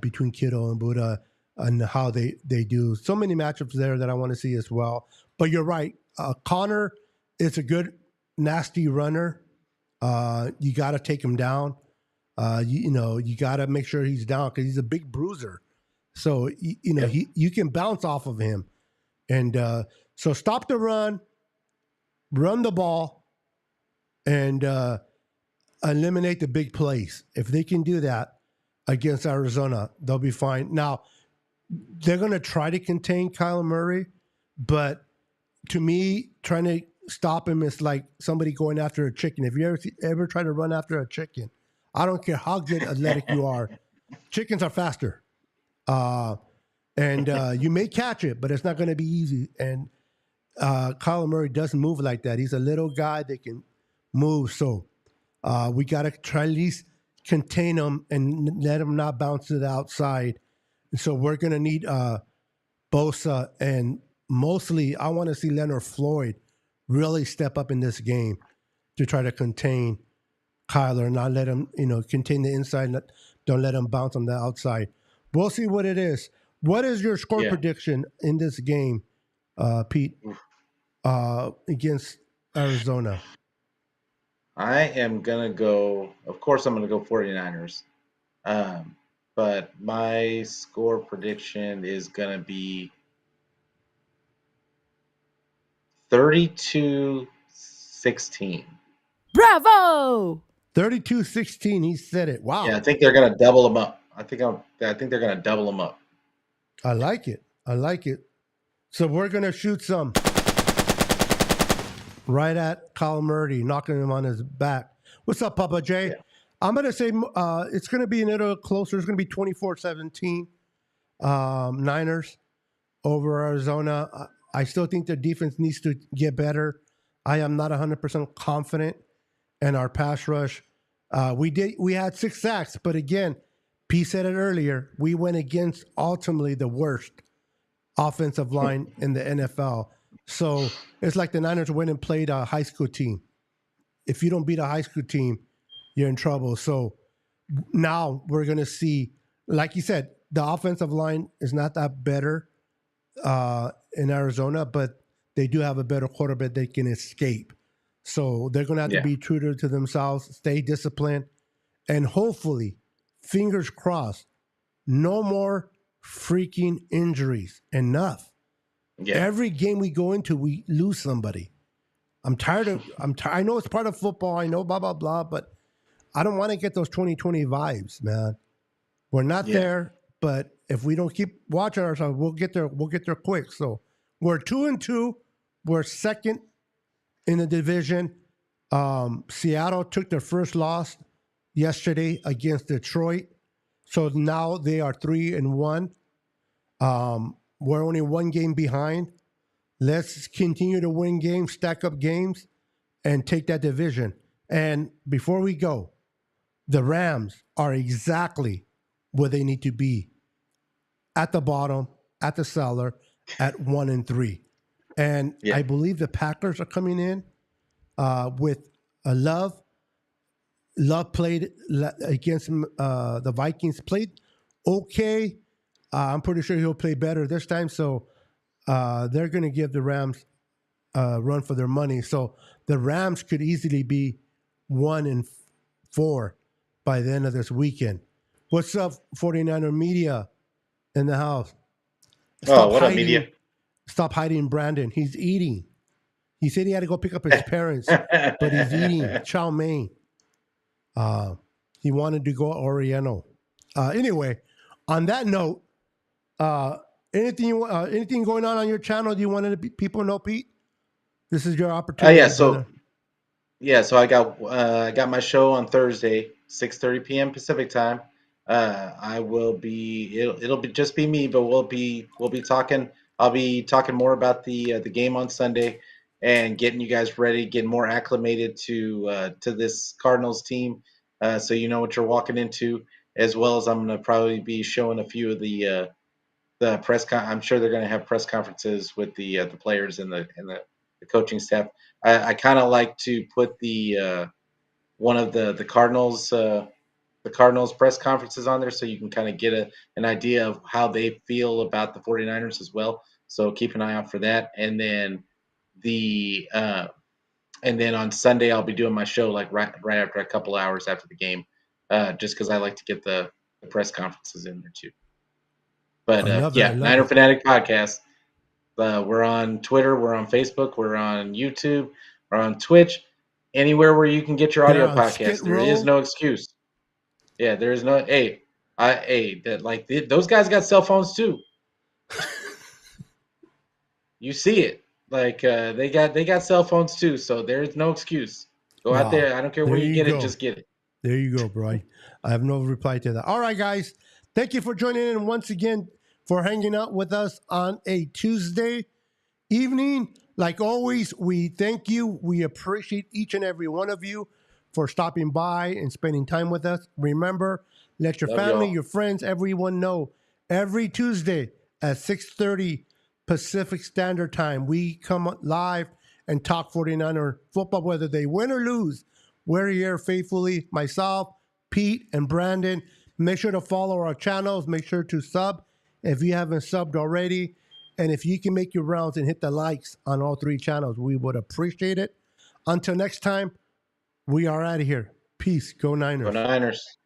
between Kittle and Buddha and how they do. So many matchups there that I want to see as well. But you're right. Connor is a good, nasty runner. You got to take him down. You got to make sure he's down because he's a big bruiser. So, you can bounce off of him. And so stop the run the ball, and eliminate the big plays. If they can do that against Arizona, they'll be fine. Now, they're going to try to contain Kyler Murray, but to me, trying to stop him is like somebody going after a chicken. If you ever try to run after a chicken, I don't care how good athletic you are, chickens are faster. And you may catch it, but it's not going to be easy. And Kyler Murray doesn't move like that. He's a little guy that can move. So we got to try at least contain him and let him not bounce to the outside. And so we're going to need Bosa, and mostly I want to see Leonard Floyd really step up in this game to try to contain Kyler and not let him, contain the inside. Don't let him bounce on the outside. We'll see what it is. What is your score prediction in this game, Pete, against Arizona? I am going to go, of course, I'm going to go 49ers. But my score prediction is going to be 32-16. Bravo! 32-16. He said it. Wow. Yeah, I think they're going to double them up. I think they're going to double them up. I like it. So we're going to shoot some right at Kyler Murray, knocking him on his back. What's up, Papa J? Yeah. I'm going to say it's going to be a little closer. It's going to be 24-17 Niners over Arizona. I still think their defense needs to get better. I am not 100% confident in our pass rush. We had 6 sacks, but again, P said it earlier, we went against ultimately the worst offensive line in the NFL. So it's like the Niners went and played a high school team. If you don't beat a high school team, you're in trouble. So now we're going to see, like you said, the offensive line is not that better in Arizona, but they do have a better quarterback they can escape. So they're going to have to be true to themselves, stay disciplined, and hopefully, fingers crossed, no more freaking injuries. Enough. Yeah. Every game we go into, we lose somebody. I know it's part of football. I know blah, blah, blah, but I don't want to get those 2020 vibes, man. We're not there, but if we don't keep watching ourselves, we'll get there quick. So we're 2-2. We're second in the division. Seattle took their first loss yesterday against Detroit. So now they are 3-1. We're only one game behind. Let's continue to win games, stack up games, and take that division. And before we go, the Rams are exactly where they need to be, at the bottom, at the cellar, at 1-3. And I believe the Packers are coming in with a Love. Love played against the Vikings, played okay. I'm pretty sure he'll play better this time. So they're going to give the Rams a run for their money. So the Rams could easily be 1-4 by the end of this weekend. What's up, 49er Media in the house? What up, Media? Stop hiding Brandon. He's eating. He said he had to go pick up his parents, but he's eating chow mein. He wanted to go Oriental. Anyway, on that note, anything going on your channel? Do you want to people know, Pete? This is your opportunity. So I got my show on Thursday, 6:30 p.m. Pacific time. I will be it'll be just be me, but we'll be talking. I'll be talking more about the game on Sunday and getting you guys ready, getting more acclimated to this Cardinals team, so you know what you're walking into. As well as I'm going to probably be showing a few of the press. I'm sure they're going to have press conferences with the players and the coaching staff. I kind of like to put the one of the Cardinals press conferences on there, so you can kind of get an idea of how they feel about the 49ers as well. So keep an eye out for that. And then on Sunday I'll be doing my show like right after a couple hours after the game, just because I like to get the press conferences in there too. But Niner Fanatic Podcast. We're on Twitter, we're on Facebook, we're on YouTube, we're on Twitch, anywhere where you can get your audio podcast. There is no excuse. Yeah, there is no. Those guys got cell phones too. You see it, they got cell phones too. So there's no excuse. Go out there. I don't care where you get it, just get it. There you go, bro. I have no reply to that. All right, guys. Thank you for joining in once again, for hanging out with us on a Tuesday evening. Like always, we thank you. We appreciate each and every one of you for stopping by and spending time with us. Remember, let your family, your friends, everyone know every Tuesday at 6:30 Pacific Standard Time, we come live and talk 49er football, whether they win or lose. We're here faithfully, myself, Pete, and Brandon. Make sure to follow our channels. Make sure to sub if you haven't subbed already. And if you can make your rounds and hit the likes on all three channels, we would appreciate it. Until next time, we are out of here. Peace. Go Niners. Go Niners.